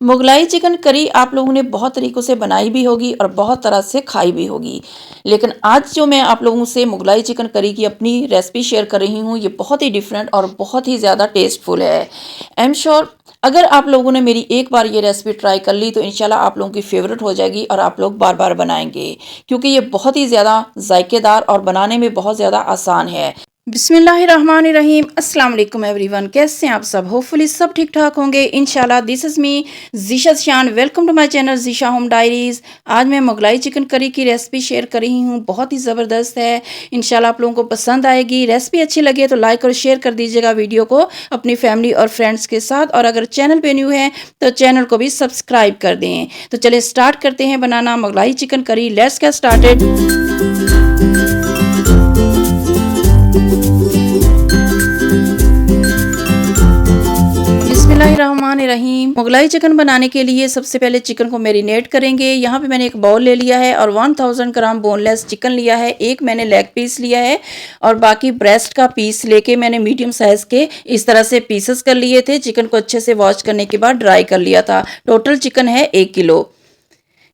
Mughlai chicken करी आप लोगों ने बहुत तरीक़ों से बनाई भी होगी और बहुत तरह से खाई भी होगी। लेकिन आज जो मैं आप लोगों से मुगलाई चिकन करी की अपनी रेसिपी शेयर कर रही हूँ, ये बहुत ही डिफरेंट और बहुत ही ज़्यादा टेस्टफुल है। आई एम श्योर अगर आप लोगों ने मेरी एक बार ये रेसिपी ट्राई कर ली तो इंशाल्लाह आप लोगों की फेवरेट हो जाएगी और आप लोग बार-बार बनाएँगे, क्योंकि ये बहुत ही ज़्यादा ज़ायकेदार और बनाने में बहुत ज़्यादा आसान है। बिस्मिल्लाहिर्रहमानिर्रहीम, अस्सलाम वालेकुम एवरीवन, कैसे हैं आप सब? होपफुली सब ठीक ठाक होंगे इंशाल्लाह। This is me Zeesha Shan, welcome to my channel Zeesha home diaries. आज मैं मुगलाई चिकन करी की रेसिपी शेयर कर रही हूँ, बहुत ही ज़बरदस्त है। इंशाल्लाह आप लोगों को पसंद आएगी। रेसिपी अच्छी लगे तो लाइक और शेयर कर दीजिएगा वीडियो को अपनी फैमिली और फ्रेंड्स के साथ, और अगर चैनल पे न्यू है तो चैनल को भी सब्सक्राइब कर दें। तो चलिए स्टार्ट करते हैं बनाना Mughlai chicken curry. Let's get started. बिस्मिल्लाहिर्रहमानिर्रहीम। मुगलाई चिकन बनाने के लिए सबसे पहले चिकन को मैरिनेट करेंगे। यहाँ पे मैंने एक बाउल ले लिया है और 1000 ग्राम बोनलेस चिकन लिया है। एक मैंने लेग पीस लिया है और बाकी ब्रेस्ट का पीस लेके मैंने मीडियम साइज के इस तरह से पीसेस कर लिए थे। चिकन को अच्छे से वॉश करने के बाद ड्राई कर लिया था। टोटल चिकन है 1 किलो।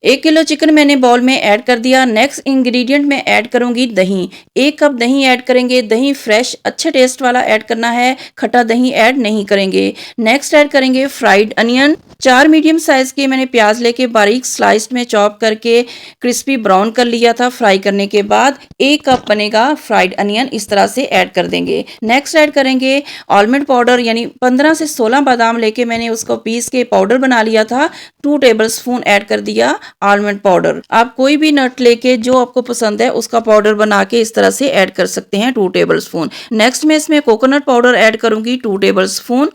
1 किलो चिकन मैंने बाउल में ऐड कर दिया। नेक्स्ट इंग्रेडिएंट में ऐड करूंगी दही। 1 कप दही ऐड करेंगे। दही फ्रेश अच्छे टेस्ट वाला ऐड करना है, खट्टा दही ऐड नहीं करेंगे। नेक्स्ट ऐड करेंगे फ्राइड अनियन। 4 मीडियम साइज के मैंने प्याज लेके बारीक स्लाइस्ड में चॉप करके क्रिस्पी ब्राउन कर लिया था। फ्राई करने के बाद 1 कप बनेगा फ्राइड अनियन, इस तरह से ऐड कर देंगे। नेक्स्ट ऐड करेंगे आलमंड पाउडर, यानी 15 से 16 बादाम लेके मैंने उसको पीस के पाउडर बना लिया था। 2 टेबलस्पून ऐड कर दिया आलमंड पाउडर। आप कोई भी नट लेके जो आपको पसंद है उसका पाउडर बना के इस तरह से ऐड कर सकते हैं, 2 टेबलस्पून। नेक्स्ट मैं इसमें कोकोनट पाउडर ऐड करूंगी 2 टेबलस्पून।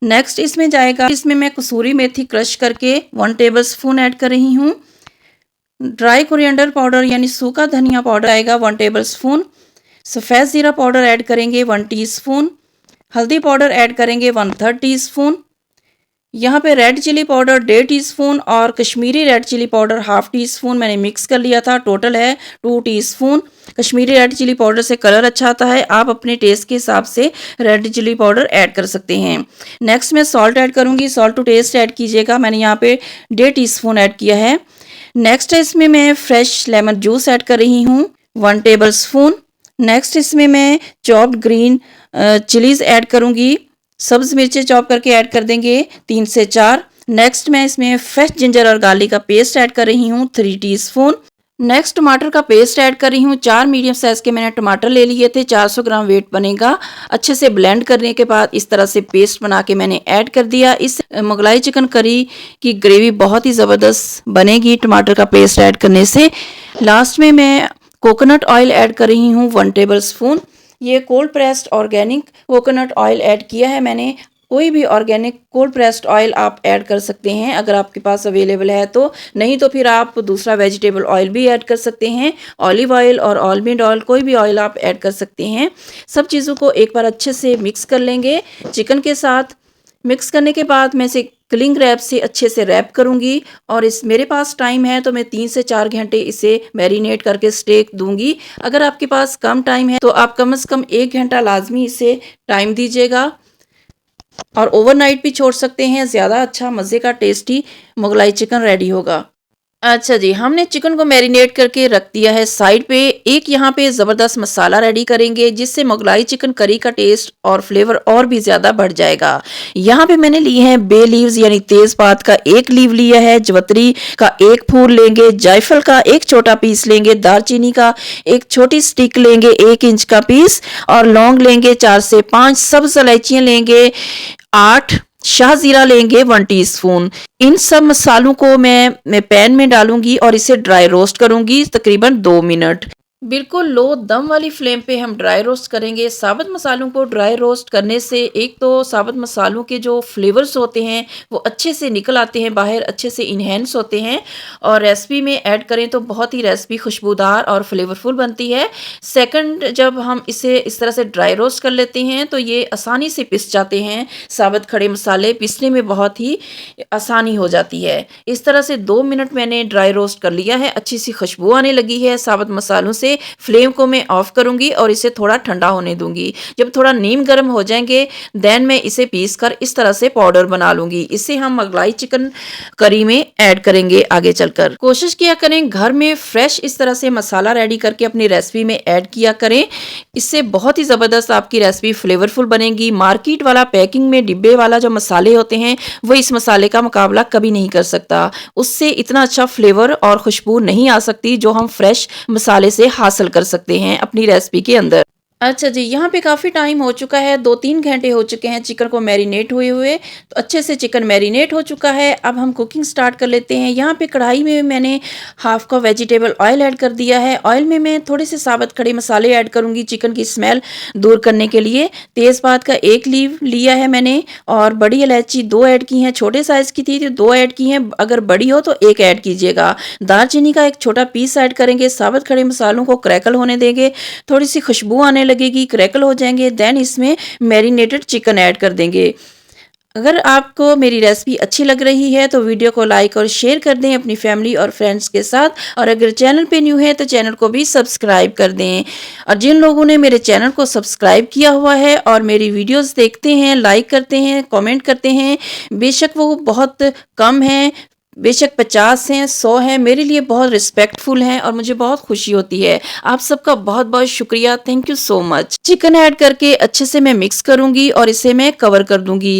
नेक्स्ट इसमें जाएगा, इसमें मैं कसूरी मेथी क्रश करके 1 टेबलस्पून ऐड कर रही हूँ। ड्राई कोरिएंडर पाउडर यानी सूखा धनिया पाउडर आएगा 1 टेबलस्पून। सफ़ेद जीरा पाउडर ऐड करेंगे 1 टीस्पून। हल्दी पाउडर ऐड करेंगे 1/3 टीस्पून। यहाँ पे रेड चिली पाउडर 1.5 टीस्पून और Kashmiri red chilli powder 1/2 teaspoon मैंने मिक्स कर लिया था। टोटल है 2 teaspoon. Kashmiri red chilli powder से कलर अच्छा आता है। आप अपने टेस्ट के हिसाब से रेड चिली पाउडर ऐड कर सकते हैं। नेक्स्ट मैं सॉल्ट ऐड करूँगी। सॉल्ट टू टेस्ट ऐड कीजिएगा। मैंने यहाँ पे 1.5 टीस्पून ऐड किया है। नेक्स्ट इसमें मैं फ्रेश लेमन जूस ऐड कर रही हूँ 1 टेबलस्पून। नेक्स्ट इसमें मैं चॉप्ड ग्रीन चिलीज़ ऐड करूँगी। सब्ज़ मिर्चें चॉप करके ऐड कर देंगे 3 से 4। नेक्स्ट मैं इसमें फ्रेश जिंजर और गार्लिक का पेस्ट ऐड कर रही हूँ 3 टीस्पून। नेक्स्ट टमाटर का पेस्ट ऐड कर रही हूँ। 4 मीडियम साइज़ के मैंने टमाटर ले लिए थे, 400 ग्राम वेट बनेगा। अच्छे से ब्लेंड करने के बाद इस तरह से पेस्ट बना के मैंने ऐड कर दिया। इस मुगलाई चिकन करी की ग्रेवी बहुत ही ज़बरदस्त बनेगी टमाटर का पेस्ट ऐड करने से। लास्ट में मैं कोकोनट ऑयल ऐड कर रही हूँ 1 टेबलस्पून। ये cold pressed organic coconut oil add किया है मैंने। कोई भी ऑर्गेनिक कोल्ड प्रेस्ड ऑयल आप ऐड कर सकते हैं अगर आपके पास अवेलेबल है तो, नहीं तो फिर आप दूसरा वेजिटेबल ऑयल भी ऐड कर सकते हैं। ऑलिव ऑयल और आलमंड ऑयल, कोई भी ऑयल आप ऐड कर सकते हैं। सब चीज़ों को एक बार अच्छे से मिक्स कर लेंगे चिकन के साथ। मिक्स करने के बाद मैं इसे क्लिंग रैप से अच्छे से रैप करूंगी और इस मेरे पास टाइम है तो मैं 3 से 4 घंटे इसे मैरिनेट करके स्टेक दूंगी। अगर आपके पास कम टाइम है तो आप कम से कम 1 घंटा लाजमी इसे टाइम दीजिएगा और ओवरनाइट भी छोड़ सकते हैं। ज़्यादा अच्छा मज़े का टेस्टी मुगलाई चिकन रेडी होगा। अच्छा जी, हमने चिकन को मैरिनेट करके रख दिया है साइड पे। एक यहाँ पे ज़बरदस्त मसाला रेडी करेंगे जिससे मुगलाई चिकन करी का टेस्ट और फ्लेवर और भी ज़्यादा बढ़ जाएगा। यहाँ पे मैंने लिए हैं बे लीव्स यानी तेज़पात का 1 लीव लिया है, जवतरी का 1 फूल लेंगे, जायफल का 1 छोटा पीस लेंगे, दालचीनी का 1 छोटी स्टिक लेंगे 1 इंच का पीस, और लौंग लेंगे 4 से 5, सब्ज़ इलायचियाँ लेंगे 8, शाहजीरा लेंगे 1 टीस्पून। इन सब मसालों को मैं पैन में डालूंगी और इसे ड्राई रोस्ट करूंगी तकरीबन 2 मिनट। बिल्कुल लो दम वाली फ्लेम पे हम ड्राई रोस्ट करेंगे। साबुत मसालों को ड्राई रोस्ट करने से एक तो साबुत मसालों के जो फ्लेवर्स होते हैं वो अच्छे से निकल आते हैं बाहर, अच्छे से इन्हेंस होते हैं, और रेसिपी में ऐड करें तो बहुत ही रेसिपी खुशबूदार और फ्लेवरफुल बनती है। सेकंड, जब हम इसे इस तरह से ड्राई रोस्ट कर लेते हैं तो ये आसानी से पिस जाते हैं। साबुत खड़े मसाले पिसने में बहुत ही आसानी हो जाती है। इस तरह से 2 मिनट मैंने ड्राई रोस्ट कर लिया है। अच्छी सी खुशबू आने लगी है साबुत मसालों से। करके फ्लेम को मैं ऑफ करूँगी और इसे थोड़ा ठंडा होने दूँगी। जब थोड़ा नीम गर्म हो जाएँगे देन मैं इसे पीस कर इस तरह से पाउडर बना लूँगी। इसे हम मुगलाई चिकन करी में ऐड करेंगे आगे चलकर। कोशिश किया करें घर में फ्रेश इस तरह से मसाला रेडी करके अपनी रेसिपी में ऐड किया करें। इससे बहुत ही ज़बरदस्त आपकी रेसिपी फ्लेवरफुल बनेगी। मार्केट वाला पैकिंग में डिब्बे वाला जो मसाले होते हैं वो इस मसाले का मुकाबला कभी नहीं कर सकता। उससे इतना अच्छा फ्लेवर और खुशबू नहीं आ सकती जो हम फ्रेश मसाले से हासिल कर सकते हैं अपनी रेसिपी के अंदर। अच्छा जी, यहाँ पे काफ़ी टाइम हो चुका है, 2-3 घंटे हो चुके हैं चिकन को मैरिनेट हुए। तो अच्छे से चिकन मैरिनेट हो चुका है। अब हम कुकिंग स्टार्ट कर लेते हैं। यहाँ पे कढ़ाई में मैंने half cup vegetable oil add कर दिया है। ऑयल में मैं थोड़े से साबुत खड़े मसाले ऐड करूँगी चिकन की स्मेल दूर करने के लिए। तेज़पात का 1 लीव लिया है मैंने और बड़ी इलायची 2 ऐड की हैं। छोटे साइज़ की थी तो 2 ऐड की हैं, अगर बड़ी हो तो 1 ऐड कीजिएगा। दालचीनी का एक छोटा पीस ऐड करेंगे। साबुत खड़े मसालों को क्रैकल होने देंगे, थोड़ी सी खुशबू आने लगेगी, क्रैकल हो जाएंगे देन इसमें मैरिनेटेड चिकन ऐड कर देंगे। अगर आपको मेरी रेसिपी अच्छी लग रही है तो वीडियो को लाइक और शेयर कर दें अपनी फैमिली और फ्रेंड्स के साथ, और अगर चैनल पे न्यू है तो चैनल को भी सब्सक्राइब कर दें। और जिन लोगों ने मेरे चैनल को सब्सक्राइब किया हुआ है और मेरी वीडियोस देखते हैं, लाइक करते हैं, कमेंट करते हैं, बेशक वो बहुत कम हैं, बेशक 50 हैं, 100 हैं, मेरे लिए बहुत रिस्पेक्टफुल हैं और मुझे बहुत खुशी होती है। आप सबका बहुत बहुत शुक्रिया, thank you so much. Chicken add करके अच्छे से मैं मिक्स करूंगी और इसे मैं कवर कर दूंगी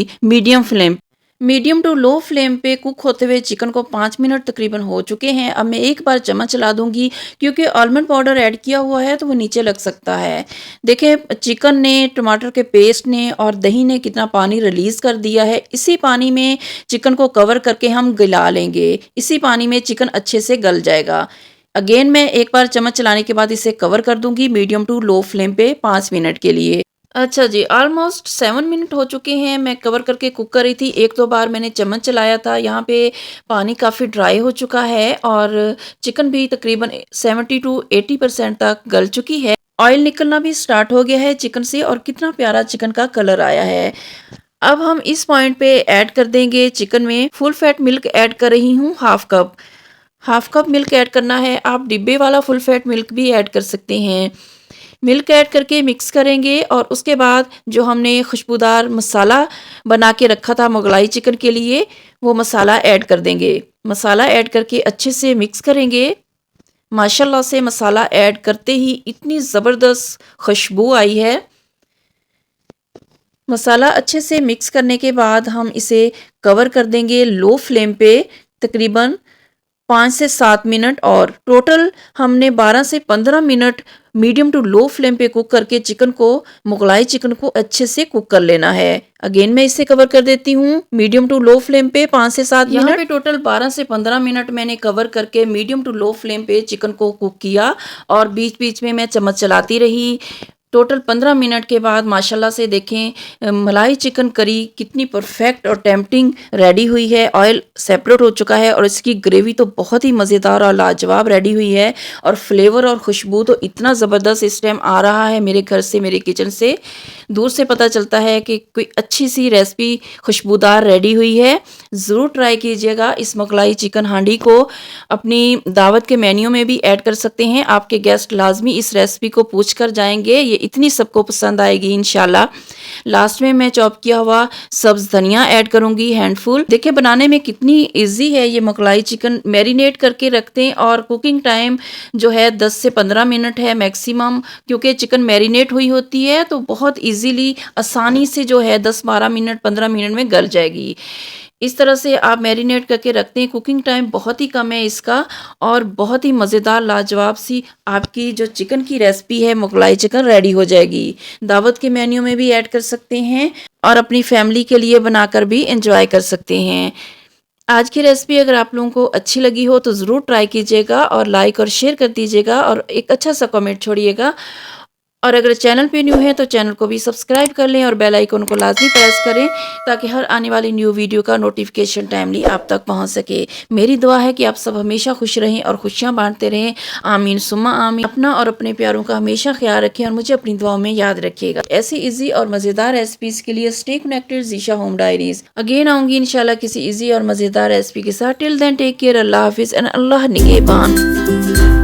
मीडियम टू लो फ्लेम पे कुक होते हुए चिकन को 5 मिनट तकरीबन हो चुके हैं। अब मैं एक बार चम्मच चला दूंगी क्योंकि आलमंड पाउडर ऐड किया हुआ है तो वो नीचे लग सकता है। देखें चिकन ने, टमाटर के पेस्ट ने और दही ने कितना पानी रिलीज़ कर दिया है। इसी पानी में चिकन को कवर करके हम गला लेंगे। इसी पानी में चिकन अच्छे से गल जाएगा। अगेन मैं एक बार चम्मच चलाने के बाद इसे कवर कर दूंगी मीडियम टू लो फ्लेम पे 5 मिनट के लिए। अच्छा जी, ऑलमोस्ट 7 मिनट हो चुके हैं। मैं कवर करके कुक कर रही थी, 1-2 बार मैंने चम्मच चलाया था। यहाँ पे पानी काफ़ी ड्राई हो चुका है और चिकन भी तकरीबन 70 टू 80% तक गल चुकी है। ऑयल निकलना भी स्टार्ट हो गया है चिकन से और कितना प्यारा चिकन का कलर आया है। अब हम इस पॉइंट पे ऐड कर देंगे चिकन में फुल फैट मिल्क ऐड कर रही हूँ हाफ कप मिल्क ऐड करना है। आप डिब्बे वाला फुल फैट मिल्क भी ऐड कर सकते हैं। मिल्क ऐड करके मिक्स करेंगे और उसके बाद जो हमने खुशबूदार मसाला बना के रखा था मुगलाई चिकन के लिए वो मसाला ऐड कर देंगे। मसाला ऐड करके अच्छे से मिक्स करेंगे। माशाल्लाह से मसाला ऐड करते ही इतनी ज़बरदस्त खुशबू आई है। मसाला अच्छे से मिक्स करने के बाद हम इसे कवर कर देंगे लो फ्लेम पे तकरीबन 5 से 7 मिनट और टोटल हमने 12 से 15 minute medium to low flame पे कुक करके मुगलाई चिकन को अच्छे से कुक कर लेना है। अगेन मैं इसे कवर कर देती हूँ मीडियम टू लो फ्लेम पे 5 से 7 मिनट। यहाँ पे टोटल 12 से 15 मिनट मैंने कवर करके मीडियम टू लो फ्लेम पे चिकन को कुक किया और बीच बीच में मैं चम्मच चलाती रही। टोटल 15 मिनट के बाद माशाल्लाह से देखें मलाई चिकन करी कितनी परफेक्ट और टेम्पटिंग रेडी हुई है। ऑयल सेपरेट हो चुका है और इसकी ग्रेवी तो बहुत ही मज़ेदार और लाजवाब रेडी हुई है और फ्लेवर और खुशबू तो इतना ज़बरदस्त इस टाइम आ रहा है मेरे घर से, मेरे किचन से। दूर से पता चलता है कि कोई अच्छी सी रेसिपी खुशबूदार रेडी हुई है। ज़रूर ट्राई कीजिएगा। इस मुगलाई चिकन हांडी को अपनी दावत के मेन्यू में भी ऐड कर सकते हैं। आपके गेस्ट लाजमी इस रेसिपी को पूछ कर जाएंगे, ये इतनी सबको पसंद आएगी इंशाल्लाह। लास्ट में मैं चॉप किया हुआ सब्ज़ धनिया ऐड करूंगी हैंडफुल। देखिए बनाने में कितनी इजी है ये मुगलाई चिकन। मैरिनेट करके रखते हैं और कुकिंग टाइम जो है 10 से 15 मिनट है मैक्सिमम, क्योंकि चिकन मैरिनेट हुई होती है तो बहुत इजीली आसानी से जो है 10-12 मिनट 15 मिनट में गल जाएगी। इस तरह से आप मैरिनेट करके रखते हैं। कुकिंग टाइम बहुत ही कम है इसका और बहुत ही मज़ेदार लाजवाब सी आपकी जो चिकन की रेसिपी है मुगलाई चिकन रेडी हो जाएगी। दावत के मेन्यू में भी ऐड कर सकते हैं और अपनी फैमिली के लिए बनाकर भी एंजॉय कर सकते हैं। आज की रेसिपी अगर आप लोगों को अच्छी लगी हो तो ज़रूर ट्राई कीजिएगा और लाइक और शेयर कर दीजिएगा और एक अच्छा सा कमेंट छोड़िएगा। और अगर चैनल पे न्यू है तो चैनल को भी सब्सक्राइब कर लें और बेल आइकन को लाजमी प्रेस करें ताकि हर आने वाली न्यू वीडियो का नोटिफिकेशन टाइमली आप तक पहुंच सके। मेरी दुआ है कि आप सब हमेशा खुश रहें और खुशियां बांटते रहें। आमीन सुम्मा आमीन। अपना और अपने प्यारों का हमेशा ख्याल रखें और मुझे अपनी दुआओं में याद रखिएगा। ऐसी इजी और मज़ेदार रेसिपीज़ के लिए stay connected Zeesha home diaries. Again आऊँगी इंशाल्लाह किसी इजी और मज़ेदार रेसिपी के साथ। Till then take care, Allah हाफिज़ एंड अल्लाह निगहबान।